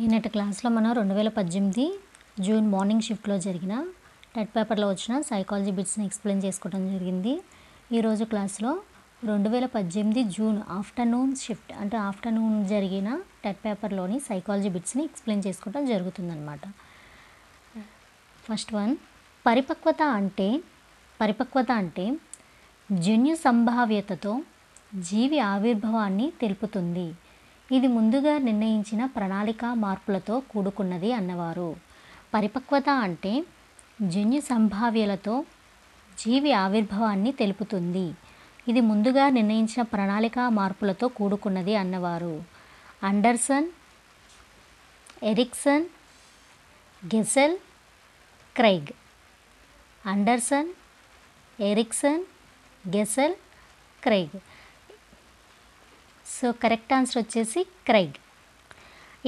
నిన్నటి క్లాస్లో మనం 2018 జూన్ మార్నింగ్ షిఫ్ట్లో జరిగిన టెట్ పేపర్లో వచ్చిన సైకాలజీ బిట్స్ని ఎక్స్ప్లెయిన్ చేసుకోవడం జరిగింది. ఈరోజు క్లాస్లో 2018 జూన్ ఆఫ్టర్నూన్ షిఫ్ట్ అంటే ఆఫ్టర్నూన్ జరిగిన టెట్ పేపర్లోని సైకాలజీ బిట్స్ని ఎక్స్ప్లెయిన్ చేసుకోవడం జరుగుతుందన్నమాట. ఫస్ట్ వన్, పరిపక్వత అంటే జన్యు సంభావ్యతతో జీవి ఆవిర్భావాన్ని తెలుపుతుంది. ఇది ముందుగా నిర్ణయించిన ప్రణాళిక మార్పులతో కూడుకున్నది అన్నవారు. పరిపక్వత అంటే జన్యు సంభావ్యలతో జీవి ఆవిర్భావాన్ని తెలుపుతుంది. ఇది ముందుగా నిర్ణయించిన ప్రణాళిక మార్పులతో కూడుకున్నది అన్నవారు. Anderson, Erikson, Gesell, Craig. Anderson, Erikson, Gesell, Craig. So correct answer వచ్చేసి క్రైగ్.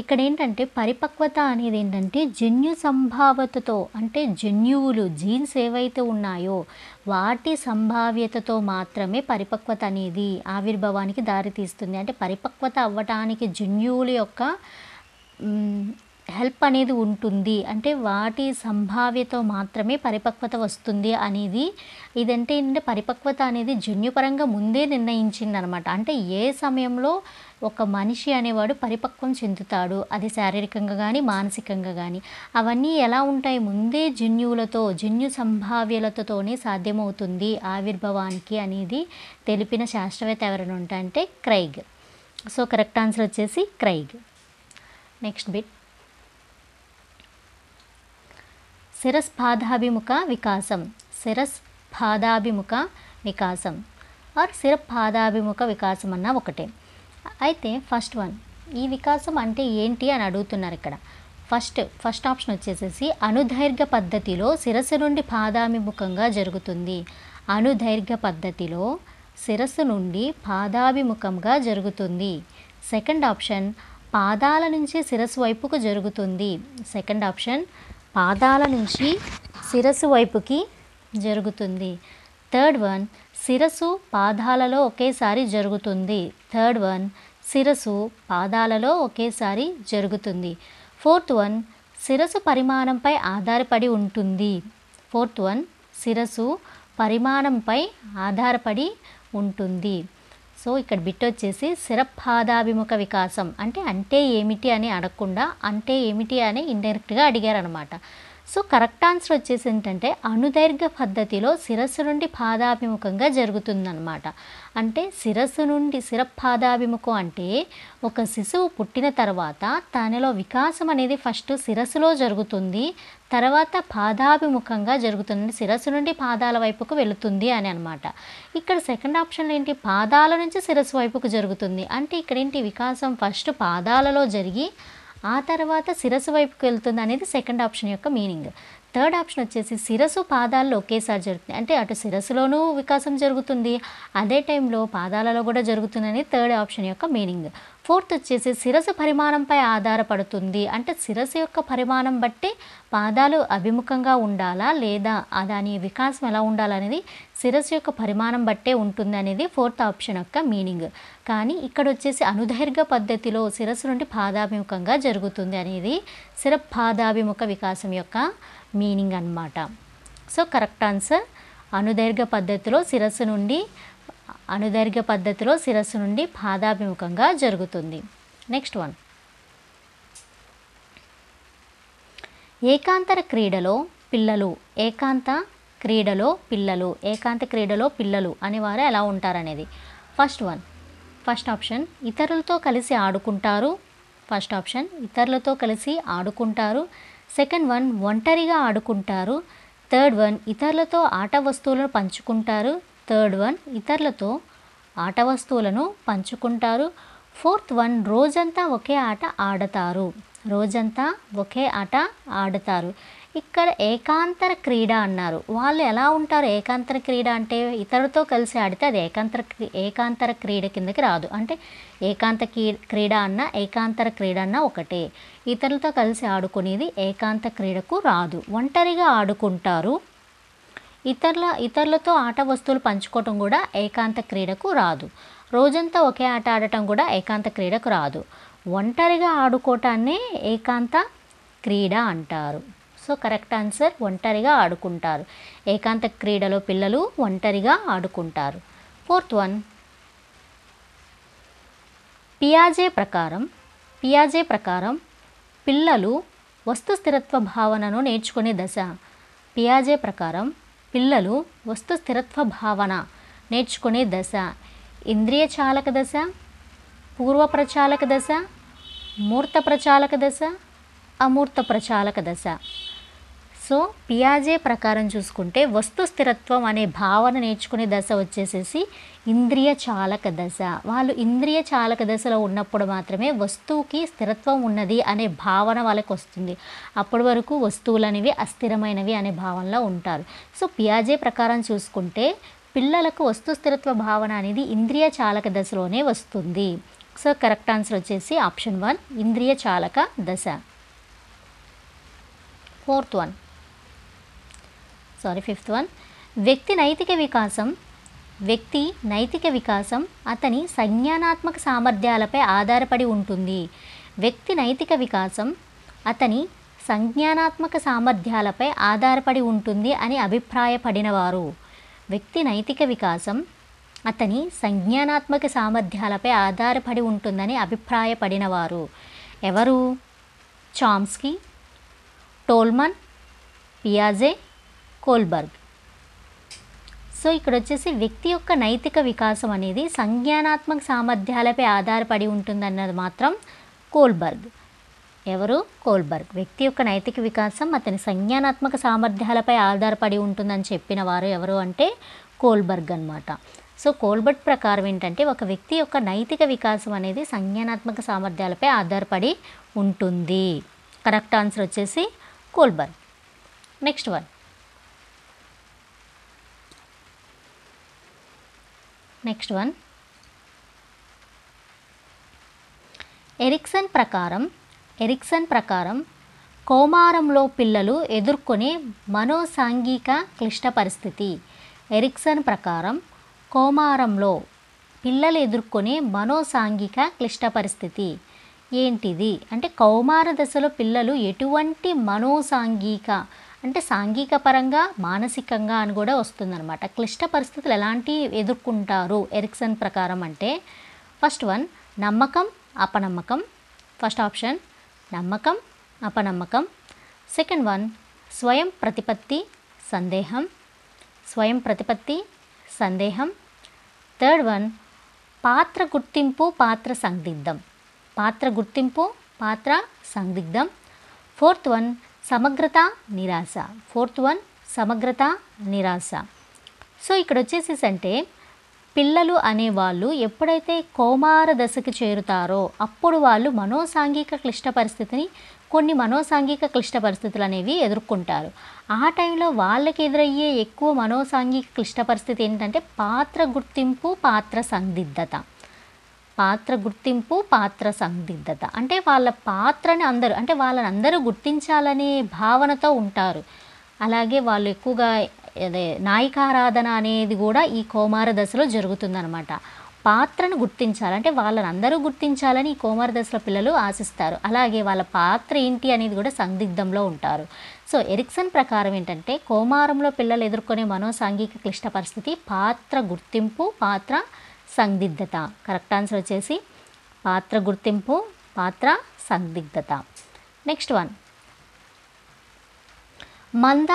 ఇక్కడ ఏంటంటే పరిపక్వత అనేది ఏంటంటే జన్యు సంభావ్యతతో అంటే జన్యువులు జీన్స్ ఏవైతే ఉన్నాయో వాటి సంభావ్యతతో మాత్రమే పరిపక్వత అనేది ఆవిర్భావానికి దారితీస్తుంది. అంటే పరిపక్వత అవ్వటానికి జన్యువుల యొక్క హెల్ప్ అనేది ఉంటుంది. అంటే వాటి సంభావ్యత మాత్రమే పరిపక్వత వస్తుంది అనేది ఇదంటే ఏంటంటే పరిపక్వత అనేది జన్యుపరంగా ముందే నిర్ణయించింది అనమాట. అంటే ఏ సమయంలో ఒక మనిషి అనేవాడు పరిపక్వం చెందుతాడు, అది శారీరకంగా కానీ మానసికంగా కానీ అవన్నీ ఎలా ఉంటాయి, ముందే జన్యు సంభావ్యతతోనే సాధ్యమవుతుంది ఆవిర్భావానికి అనేది తెలిపిన శాస్త్రవేత్త ఎవరైనా ఉంటాయంటే క్రైగ్. సో కరెక్ట్ ఆన్సర్ వచ్చేసి క్రైగ్. నెక్స్ట్ బిట్, శిరస్పాదాభిముఖ వికాసం అన్న ఒకటే. అయితే ఫస్ట్ వన్, ఈ వికాసం అంటే ఏంటి అని అడుగుతున్నారు ఇక్కడ. ఫస్ట్ ఆప్షన్ వచ్చేసేసి అనుదైర్ఘ్య పద్ధతిలో శిరస్సు నుండి పాదాభిముఖంగా జరుగుతుంది. అనుదైర్ఘ్య పద్ధతిలో శిరస్సు నుండి పాదాభిముఖంగా జరుగుతుంది. సెకండ్ ఆప్షన్ పాదాల నుంచి శిరస్సు వైపుకు జరుగుతుంది. సెకండ్ ఆప్షన్ పాదాల నుంచి శిరస్సు వైపుకి జరుగుతుంది. థర్డ్ వన్ శిరస్సు పాదాలలో ఒకేసారి జరుగుతుంది. థర్డ్ వన్ శిరస్సు పాదాలలో ఒకేసారి జరుగుతుంది. ఫోర్త్ వన్ శిరస్సు పరిమాణంపై ఆధారపడి ఉంటుంది. ఫోర్త్ వన్ శిరస్సు పరిమాణంపై ఆధారపడి ఉంటుంది. సో ఇక్కడ బిట్ వచ్చేసి శిరపాదాభిముఖ వికాసం అంటే ఏమిటి అని అడగకుండా అంటే ఏమిటి అని ఇండైరెక్ట్గా అడిగారనమాట. సో కరెక్ట్ ఆన్సర్ వచ్చేసి ఏంటంటే అనుదైర్ఘ్య పద్ధతిలో శిరస్సు నుండి పాదాభిముఖంగా జరుగుతుందన్నమాట. అంటే శిరపాదాభిముఖం అంటే ఒక శిశువు పుట్టిన తర్వాత తనలో వికాసం అనేది ఫస్ట్ శిరస్సులో జరుగుతుంది, తర్వాత పాదాభిముఖంగా జరుగుతుంది. శిరస్సు నుండి పాదాల వైపుకు వెళుతుంది అని అనమాట. ఇక్కడ సెకండ్ ఆప్షన్ ఏంటి, పాదాల నుంచి శిరస్సు వైపుకు జరుగుతుంది. అంటే ఇక్కడ ఏంటి వికాసం ఫస్ట్ పాదాలలో జరిగి ఆ తర్వాత శిరస్సు వైపుకి వెళ్తుంది అనేది సెకండ్ ఆప్షన్ యొక్క మీనింగ్. థర్డ్ ఆప్షన్ వచ్చేసి శిరస్సు పాదాల్లో ఒకేసారి జరుగుతుంది. అంటే అటు శిరస్సులోనూ వికాసం జరుగుతుంది, అదే టైంలో పాదాలలో కూడా జరుగుతుంది అనేది థర్డ్ ఆప్షన్ యొక్క మీనింగ్. ఫోర్త్ వచ్చేసి శిరస్సు పరిమాణంపై ఆధారపడుతుంది. అంటే శిరస్సు యొక్క పరిమాణం బట్టి పాదాలు అభిముఖంగా ఉండాలా లేదా దాని వికాసం ఎలా ఉండాలనేది శిరస్సు యొక్క పరిమాణం బట్టే ఉంటుంది అనేది ఫోర్త్ ఆప్షన్ యొక్క మీనింగ్. కానీ ఇక్కడ వచ్చేసి అనుదైర్ఘ్య పద్ధతిలో శిరస్సు నుండి పాదాభిముఖంగా జరుగుతుంది అనేది శిరపాదాభిముఖ వికాసం యొక్క మీనింగ్ అన్నమాట. సో కరెక్ట్ ఆన్సర్ అనుదైర్ఘ్య పద్ధతిలో శిరస్సు నుండి పాదాభిముఖంగా జరుగుతుంది. నెక్స్ట్ వన్, ఏకాంత క్రీడలో పిల్లలు అనేవారు ఎలా ఉంటారనేది. ఫస్ట్ ఆప్షన్ ఇతరులతో కలిసి ఆడుకుంటారు. సెకండ్ వన్ ఒంటరిగా ఆడుకుంటారు. థర్డ్ వన్ ఇతరులతో ఆట వస్తువులను పంచుకుంటారు. ఫోర్త్ వన్ రోజంతా ఒకే ఆట ఆడతారు. ఇక్కడ ఏకాంతర క్రీడ అన్నారు. వాళ్ళు ఎలా ఉంటారు? ఏకాంతర క్రీడ అంటే ఇతరులతో కలిసి ఆడితే అది ఏకాంతర క్రీడ కిందకి రాదు. అంటే ఏకాంత క్రీడ అన్నా ఏకాంతర క్రీడ అన్నా ఒకటే. ఇతరులతో కలిసి ఆడుకునేది ఏకాంత క్రీడకు రాదు. ఒంటరిగా ఆడుకుంటారు. ఇతరులతో ఆట వస్తువులు పంచుకోవటం కూడా ఏకాంత క్రీడకు రాదు. రోజంతా ఒకే ఆట ఆడటం కూడా ఏకాంత క్రీడకు రాదు. ఒంటరిగా ఆడుకోవటాన్నే ఏకాంత క్రీడ అంటారు. సో కరెక్ట్ ఆన్సర్ ఒంటరిగా ఆడుకుంటారు. ఏకాంత క్రీడలో పిల్లలు ఒంటరిగా ఆడుకుంటారు. ఫోర్త్ వన్, పియాజే ప్రకారం పిల్లలు వస్తు స్థిరత్వ భావనను నేర్చుకునే దశ. పియాజే ప్రకారం పిల్లలు వస్తు స్థిరత్వ భావన నేర్చుకునే దశ ఇంద్రియ చాలక దశ, పూర్వ ప్రచాలక దశ, మూర్త ప్రచాలక దశ, అమూర్త ప్రచాలక దశ. సో పియాజే ప్రకారం చూసుకుంటే వస్తు స్థిరత్వం అనే భావన నేర్చుకునే దశ వచ్చేసేసి ఇంద్రియ చాలక దశ. వాళ్ళు ఇంద్రియ చాలక దశలో ఉన్నప్పుడు మాత్రమే వస్తువుకి స్థిరత్వం ఉన్నది అనే భావన వాళ్ళకి వస్తుంది. అప్పటి వరకు వస్తువులు అనేవి అస్థిరమైనవి అనే భావనలో ఉంటారు. సో పియాజే ప్రకారం చూసుకుంటే పిల్లలకు వస్తు స్థిరత్వ భావన అనేది ఇంద్రియ చాలక దశలోనే వస్తుంది. సో కరెక్ట్ ఆన్సర్ వచ్చేసి ఆప్షన్ 1 ఇంద్రియ చాలక దశ. ఫిఫ్త్ వన్, వ్యక్తి నైతిక వికాసం అతని సంజ్ఞానాత్మక సామర్థ్యాలపై ఆధారపడి ఉంటుంది. వ్యక్తి నైతిక వికాసం అతని సంజ్ఞానాత్మక సామర్థ్యాలపై ఆధారపడి ఉంటుంది అని అభిప్రాయపడినవారు. వ్యక్తి నైతిక వికాసం అతని సంజ్ఞానాత్మక సామర్థ్యాలపై ఆధారపడి ఉంటుందని అభిప్రాయపడినవారు ఎవరు? చామ్స్కీ, టోల్మన్, పియాజే, కోల్బర్గ్. సో ఇక్కడ వచ్చేసి వ్యక్తి యొక్క నైతిక వికాసం అనేది సంజ్ఞానాత్మక సామర్థ్యాలపై ఆధారపడి ఉంటుందన్నది మాత్రం కోల్బర్గ్. ఎవరు? కోల్బర్గ్. వ్యక్తి యొక్క నైతిక వికాసం అతని సంజ్ఞానాత్మక సామర్థ్యాలపై ఆధారపడి ఉంటుందని చెప్పిన వారు ఎవరు అంటే కోల్బర్గ్ అన్నమాట. సో కోల్బర్గ్ ప్రకారం ఏంటంటే ఒక వ్యక్తి యొక్క నైతిక వికాసం అనేది సంజ్ఞానాత్మక సామర్థ్యాలపై ఆధారపడి ఉంటుంది. కరెక్ట్ ఆన్సర్ వచ్చేసి కోల్బర్గ్. నెక్స్ట్ వన్, ఎరిక్సన్ ప్రకారం కౌమారంలో పిల్లలు ఎదుర్కొనే మనోసాంఘిక క్లిష్ట పరిస్థితి. ఎరిక్సన్ ప్రకారం కౌమారంలో పిల్లలు ఎదుర్కొనే మనోసాంఘిక క్లిష్ట పరిస్థితి ఏంటిది అంటే కౌమార దశలో పిల్లలు ఎటువంటి మనోసాంఘిక అంటే సాంఘిక పరంగా మానసికంగా అని కూడా వస్తుందన్నమాట. క్లిష్ట పరిస్థితులు ఎలాంటి ఎదుర్కొంటారు ఎరిక్సన్ ప్రకారం అంటే ఫస్ట్ వన్ నమ్మకం అపనమ్మకం. ఫస్ట్ ఆప్షన్ నమ్మకం అపనమ్మకం. సెకండ్ వన్ స్వయం ప్రతిపత్తి సందేహం. థర్డ్ వన్ పాత్ర గుర్తింపు పాత్ర సందిగ్ధం. ఫోర్త్ వన్ సమగ్రత నిరాశ. సో ఇక్కడ వచ్చేసి అంటే పిల్లలు అనేవాళ్ళు ఎప్పుడైతే కౌమార దశకి చేరుతారో అప్పుడు వాళ్ళు కొన్ని మనోసాంఘిక క్లిష్ట పరిస్థితులు అనేవి ఎదుర్కొంటారు. ఆ టైంలో వాళ్ళకి ఎదురయ్యే ఎక్కువ మనోసాంఘిక క్లిష్ట పరిస్థితి ఏంటంటే పాత్ర గుర్తింపు పాత్ర సందిగ్ధత. అంటే వాళ్ళ పాత్రని వాళ్ళని అందరూ గుర్తించాలనే భావనతో ఉంటారు. అలాగే వాళ్ళు ఎక్కువగా నాయికారాధన అనేది కూడా ఈ కౌమార దశలో జరుగుతుందన్నమాట. పాత్రను గుర్తించాలంటే వాళ్ళని అందరూ గుర్తించాలని ఈ కౌమార దశలో పిల్లలు ఆశిస్తారు. అలాగే వాళ్ళ పాత్ర ఏంటి అనేది కూడా సందిగ్ధంలో ఉంటారు. సో ఎరిక్సన్ ప్రకారం ఏంటంటే కౌమారంలో పిల్లలు ఎదుర్కొనే మనోసాంఘిక క్లిష్ట పరిస్థితి పాత్ర గుర్తింపు పాత్ర సందిగ్ధత. కరెక్ట్ ఆన్సర్ వచ్చేసి పాత్ర గుర్తింపు పాత్ర సందిగ్ధత. నెక్స్ట్ వన్ మంద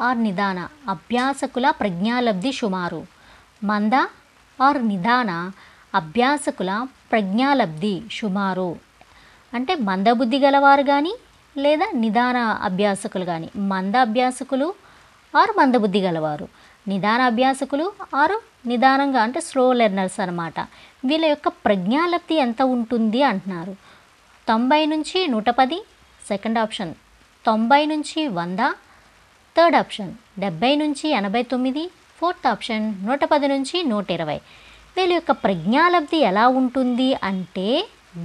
ఆర్ నిదాన అభ్యాసకుల ప్రజ్ఞాలబ్ధి సుమారు. మంద ఆర్ నిదాన అభ్యాసకుల ప్రజ్ఞాలబ్ధి సుమారు అంటే మందబుద్ధి గలవారు కానీ లేదా నిదాన అభ్యాసకులు కానీ. మంద అభ్యాసకులు ఆర్ మందబుద్ధి గలవారు, నిదాన అభ్యాసకులు ఆరు నిదానంగా అంటే స్లో లెర్నర్స్ అనమాట. వీళ్ళ యొక్క ప్రజ్ఞాలబ్ధి ఎంత ఉంటుంది అంటున్నారు. 90 నుంచి 110. సెకండ్ ఆప్షన్ 90 నుంచి 100. థర్డ్ ఆప్షన్ 70 నుంచి 89. ఫోర్త్ ఆప్షన్ 110 నుంచి 120. వీళ్ళ యొక్క ప్రజ్ఞాలబ్ధి ఎలా ఉంటుంది అంటే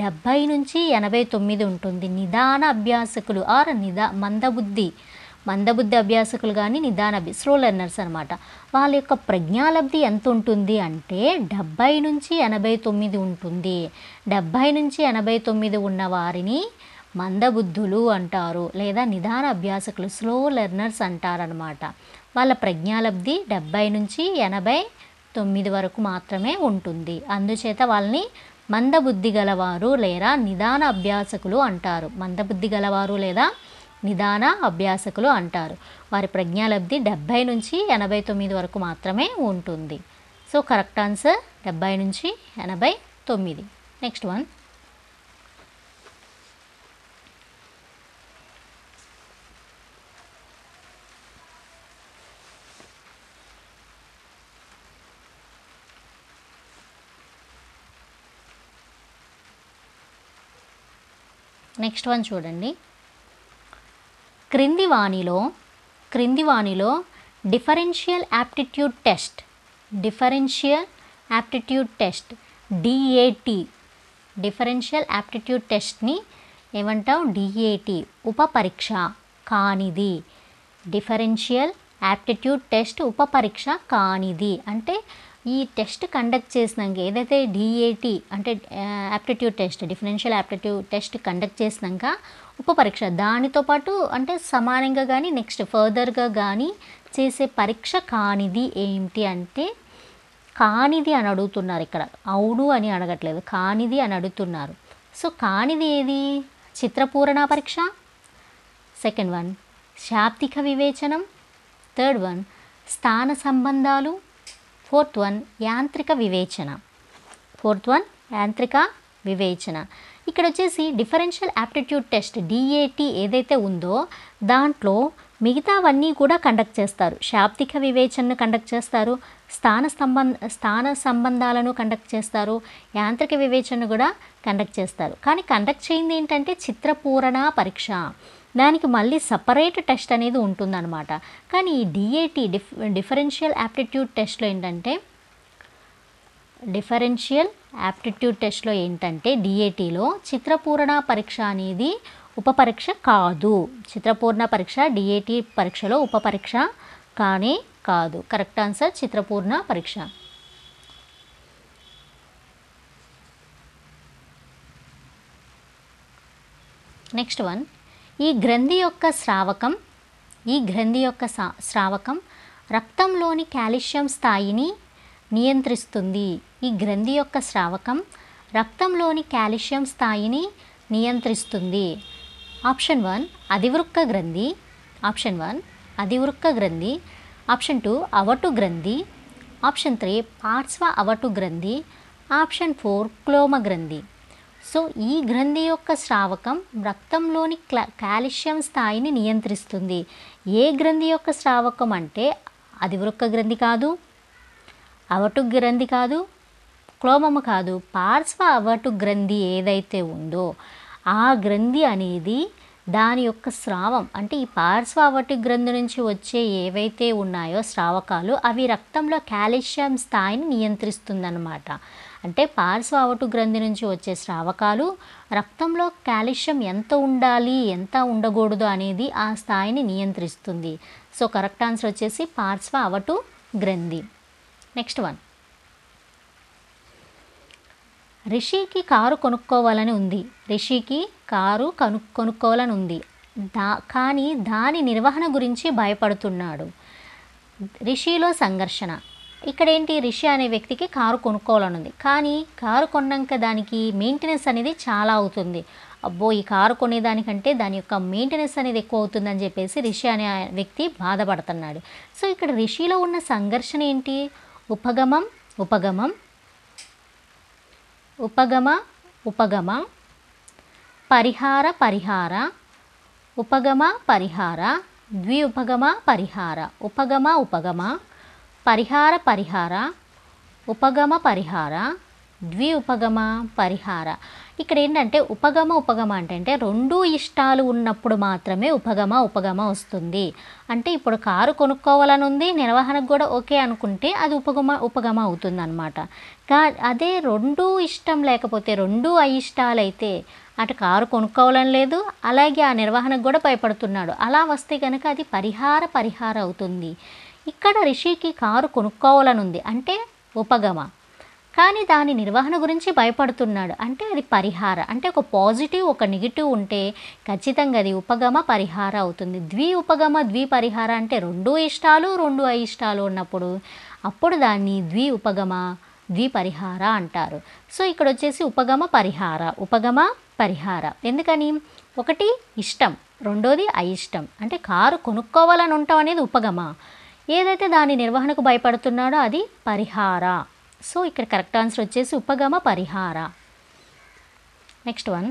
70 నుంచి 89 ఉంటుంది. నిదాన అభ్యాసకులు ఆర్ మందబుద్ధి మందబుద్ధి అభ్యాసకులు కానీ స్లో లెర్నర్స్ అనమాట. వాళ్ళ యొక్క ప్రజ్ఞాలబ్ధి ఎంత ఉంటుంది అంటే 70 నుంచి 89 ఉంటుంది. 70 నుంచి 89 ఉన్న వారిని మందబుద్ధులు అంటారు, లేదా నిదాన అభ్యాసకులు స్లో లెర్నర్స్ అంటారనమాట. వాళ్ళ ప్రజ్ఞాలబ్ధి 70 నుంచి 89 వరకు మాత్రమే ఉంటుంది. అందుచేత వాళ్ళని మందబుద్ధి గలవారు లేదా నిదాన అభ్యాసకులు అంటారు. మందబుద్ధి గలవారు లేదా నిదాన అభ్యాసకులు అంటారు. వారి ప్రజ్ఞాలబ్ధి 70 నుంచి 89 వరకు మాత్రమే ఉంటుంది. సో కరెక్ట్ ఆన్సర్ 70 నుంచి 89. Next one. నెక్స్ట్ వన్ చూడండి. క్రింది వాణిలో differential aptitude test DAT differential aptitude టెస్ట్ని ఏమంటాం? DAT ఉపపరీక్ష కానిది. డిఫరెన్షియల్ యాప్టిట్యూడ్ టెస్ట్ ఉపపరీక్ష కానిది అంటే ఈ టెస్ట్ కండక్ట్ చేసినాక ఏదైతే DAT అంటే aptitude test differential aptitude test conduct చేసినాక ఉపపరీక్ష దానితో పాటు అంటే సమానంగా కానీ నెక్స్ట్ ఫర్దర్గా కానీ చేసే పరీక్ష కానిది ఏంటి అంటే కానిది అని అడుగుతున్నారు ఇక్కడ. అవును అని అడగట్లేదు, కానిది అని అడుగుతున్నారు. సో కానిది ఏది? చిత్రపూరణ పరీక్ష. సెకండ్ వన్ శాబ్దిక వివేచనం. థర్డ్ వన్ స్థాన సంబంధాలు. ఫోర్త్ వన్ యాంత్రిక వివేచన. ఇక్కడ వచ్చేసి డిఫరెన్షియల్ యాప్టిట్యూడ్ టెస్ట్ DAT ఏదైతే ఉందో దాంట్లో మిగతావన్నీ కూడా కండక్ట్ చేస్తారు. శాబ్దిక వివేచనను కండక్ట్ చేస్తారు, స్థాన సంబంధాలను కండక్ట్ చేస్తారు, యాంత్రిక వివేచనను కూడా కండక్ట్ చేస్తారు. కానీ కండక్ట్ చేయింది ఏంటంటే చిత్రపూరణ పరీక్ష. దానికి మళ్ళీ సపరేట్ టెస్ట్ అనేది ఉంటుందన్నమాట. కానీ ఈ DAT డిఫరెన్షియల్ యాప్టిట్యూడ్ టెస్ట్లో ఏంటంటే DATలో చిత్రపూరణ పరీక్ష అనేది ఉపపరీక్ష కాదు. చిత్రపూర్ణ పరీక్ష DAT పరీక్షలో ఉపపరీక్ష కానే కాదు. కరెక్ట్ ఆన్సర్ చిత్రపూర్ణ పరీక్ష. Next one. ఈ గ్రంథి యొక్క స్రావకం రక్తంలోని కాల్షియం స్థాయిని నియంత్రిస్తుంది. ఈ గ్రంథి యొక్క స్రావకం రక్తంలోని కాల్షియం స్థాయిని నియంత్రిస్తుంది. ఆప్షన్ 1 అధివృక్క గ్రంథి. ఆప్షన్ 2 అవటు గ్రంథి. ఆప్షన్ 3 పార్శ్వ అవటు గ్రంథి. ఆప్షన్ 4 క్లోమ గ్రంథి. సో ఈ గ్రంథి యొక్క స్రావకం రక్తంలోని కాల్షియం స్థాయిని నియంత్రిస్తుంది. ఏ గ్రంథి యొక్క స్రావకం అంటే అధివృక్క గ్రంథి కాదు, అవటు గ్రంథి కాదు, క్లోమము కాదు, పార్శ్వ అవటు గ్రంథి ఏదైతే ఉందో ఆ గ్రంథి అనేది దాని యొక్క స్రావం అంటే ఈ పార్శ్వ అవటు గ్రంథి నుంచి వచ్చే ఏవైతే ఉన్నాయో స్రావకాలు అవి రక్తంలో కాల్షియం స్థాయిని నియంత్రిస్తుందన్నమాట. అంటే పార్శ్వ అవటు గ్రంథి నుంచి వచ్చే స్రావకాలు రక్తంలో కాల్షియం ఎంత ఉండాలి ఎంత ఉండకూడదు అనేది ఆ స్థాయిని నియంత్రిస్తుంది. సో కరెక్ట్ ఆన్సర్ వచ్చేసి పార్శ్వ అవటు గ్రంథి. Next one. రిషికి కారు కొనుక్కోవాలని ఉంది. కానీ దాని నిర్వహణ గురించి భయపడుతున్నాడు. రిషిలో సంఘర్షణ. ఇక్కడ ఏంటి? రిషి అనే వ్యక్తికి కారు కొనుక్కోవాలని ఉంది, కానీ కారు కొన్నాక దానికి మెయింటెనెన్స్ అనేది చాలా అవుతుంది. అబ్బో ఈ కారు కొనేదానికంటే దాని యొక్క మెయింటెనెన్స్ అనేది ఎక్కువ అవుతుందని చెప్పేసి రిషి అనే వ్యక్తి బాధపడుతున్నాడు. సో ఇక్కడ రిషిలో ఉన్న సంఘర్షణ ఏంటి? ఉపగమ పరిహార ఉపగమ పరిహార ద్విఉపగమ పరిహార ఉపగమ పరిహార ఉపగమ పరిహార ద్విఉపగమ పరిహార. ఇక్కడ ఏంటంటే ఉపగమ అంటే రెండు ఇష్టాలు ఉన్నప్పుడు మాత్రమే ఉపగమ వస్తుంది. అంటే ఇప్పుడు కారు కొనుక్కోవాలని ఉంది, నిర్వహణకు కూడా ఓకే అనుకుంటే అది ఉపగమ అవుతుంది అనమాట. కా అదే రెండూ ఇష్టం లేకపోతే రెండూ అయిష్టాలైతే అటు కారు కొనుక్కోవాలని లేదు, అలాగే ఆ నిర్వహణకు కూడా భయపడుతున్నాడు. అలా వస్తే కనుక అది పరిహార అవుతుంది. ఇక్కడ రిషికి కారు కొనుక్కోవాలని ఉంది అంటే ఉపగమ, కానీ దాని నిర్వహణ గురించి భయపడుతున్నాడు అంటే అది పరిహార. అంటే ఒక పాజిటివ్ ఒక నెగిటివ్ ఉంటే ఖచ్చితంగా అది ఉపగమ పరిహార అవుతుంది. ఉపగమ పరిహార అంటే రెండూ ఇష్టాలు రెండు అయిష్టాలు ఉన్నప్పుడు అప్పుడు దాన్ని ఉపగమ పరిహార అంటారు. సో ఇక్కడ వచ్చేసి ఉపగమ పరిహార. ఎందుకని ఒకటి ఇష్టం, రెండోది అయిష్టం. అంటే కారు కొనుక్కోవాలని ఉండటం అనేది ఉపగమ, ఏదైతే దాని నిర్వహణకు భయపడుతున్నాడో అది పరిహార. సో ఇక్కడ కరెక్ట్ ఆన్సర్ వచ్చేసి ఉపగమ పరిహార. Next one,